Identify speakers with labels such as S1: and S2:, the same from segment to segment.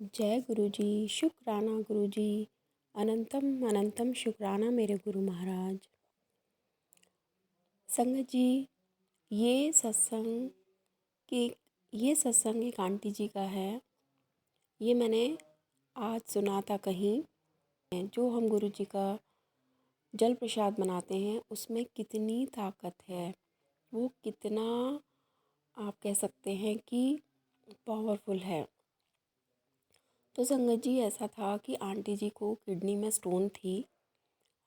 S1: जय गुरु जी। शुक्राना गुरु जी। अनंतम अनंतम शुक्राना मेरे गुरु महाराज। संगत जी, ये सत्संग की ये सत्संग एक आंटी जी का है। ये मैंने आज सुना था कहीं। जो हम गुरु जी का जल प्रसाद बनाते हैं उसमें कितनी ताकत है, वो कितना आप कह सकते हैं कि पावरफुल है। तो संगत जी, ऐसा था कि आंटी जी को किडनी में स्टोन थी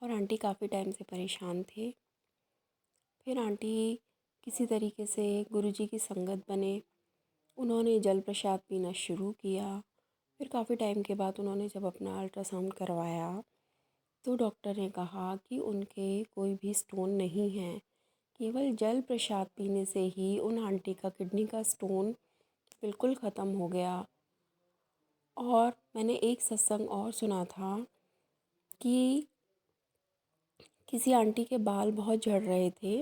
S1: और आंटी काफ़ी टाइम से परेशान थे। फिर आंटी किसी तरीके से गुरुजी की संगत बने, उन्होंने जल प्रसाद पीना शुरू किया। फिर काफ़ी टाइम के बाद उन्होंने जब अपना अल्ट्रासाउंड करवाया तो डॉक्टर ने कहा कि उनके कोई भी स्टोन नहीं है। केवल जल प्रसाद पीने से ही उन आंटी का किडनी का स्टोन बिल्कुल ख़त्म हो गया। और मैंने एक सत्संग और सुना था कि किसी आंटी के बाल बहुत झड़ रहे थे।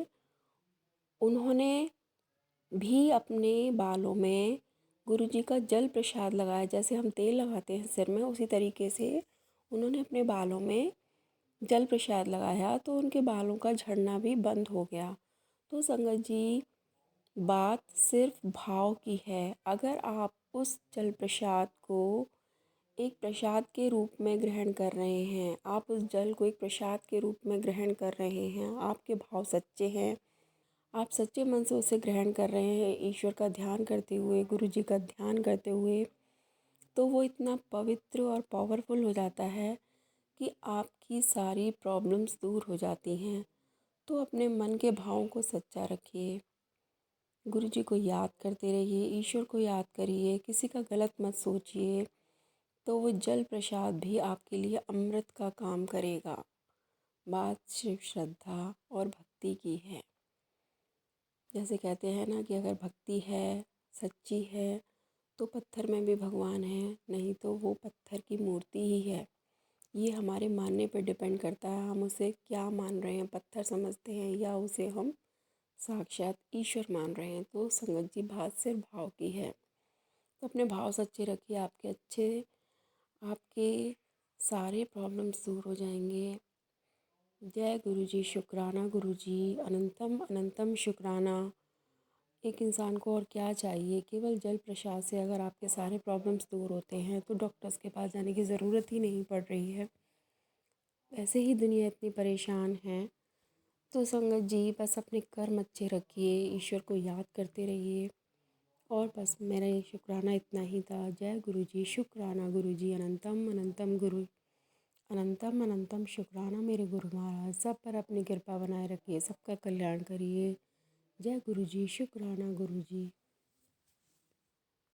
S1: उन्होंने भी अपने बालों में गुरुजी का जल प्रसाद लगाया। जैसे हम तेल लगाते हैं सिर में, उसी तरीके से उन्होंने अपने बालों में जल प्रसाद लगाया तो उनके बालों का झड़ना भी बंद हो गया। तो संगत जी, बात सिर्फ भाव की है। अगर आप उस जल प्रसाद को एक प्रसाद के रूप में ग्रहण कर रहे हैं, आप उस जल को एक प्रसाद के रूप में ग्रहण कर रहे हैं, आपके भाव सच्चे हैं, आप सच्चे मन से उसे ग्रहण कर रहे हैं, ईश्वर का ध्यान करते हुए, गुरु जी का ध्यान करते हुए, तो वो इतना पवित्र और पावरफुल हो जाता है कि आपकी सारी प्रॉब्लम्स दूर हो जाती हैं। तो अपने मन के भावों को सच्चा रखिए, गुरु जी को याद करते रहिए, ईश्वर को याद करिए, किसी का गलत मत सोचिए। तो वो जल प्रसाद भी आपके लिए अमृत का काम करेगा। बात सिर्फ श्रद्धा और भक्ति की है। जैसे कहते हैं ना कि अगर भक्ति है, सच्ची है, तो पत्थर में भी भगवान है, नहीं तो वो पत्थर की मूर्ति ही है। ये हमारे मानने पर डिपेंड करता है, हम उसे क्या मान रहे हैं, पत्थर समझते हैं या उसे हम साक्षात ईश्वर मान रहे हैं। तो संगत जी, बात सिर्फ भाव की है। तो अपने भाव सच्चे रखिए, आपके सारे प्रॉब्लम्स दूर हो जाएंगे। जय गुरु जी। शुक्राना गुरु जी। अनंतम अनंतम शुक्राना। एक इंसान को और क्या चाहिए, केवल जल प्रसाद से अगर आपके सारे प्रॉब्लम्स दूर होते हैं तो डॉक्टर्स के पास जाने की ज़रूरत ही नहीं पड़ रही है। वैसे ही दुनिया इतनी परेशान है। तो संगत जी, बस अपने कर्म अच्छे रखिए, ईश्वर को याद करते रहिए। और बस मेरा ये शुक्राना इतना ही था। जय गुरु जी। शुक्राना गुरु जी। अनंतम अनंतम गुरु अनंतम अनंतम शुक्राना मेरे गुरु महाराज। सब पर अपनी कृपा बनाए रखिए, सबका कल्याण करिए। जय गुरु जी। शुक्राना गुरु जी।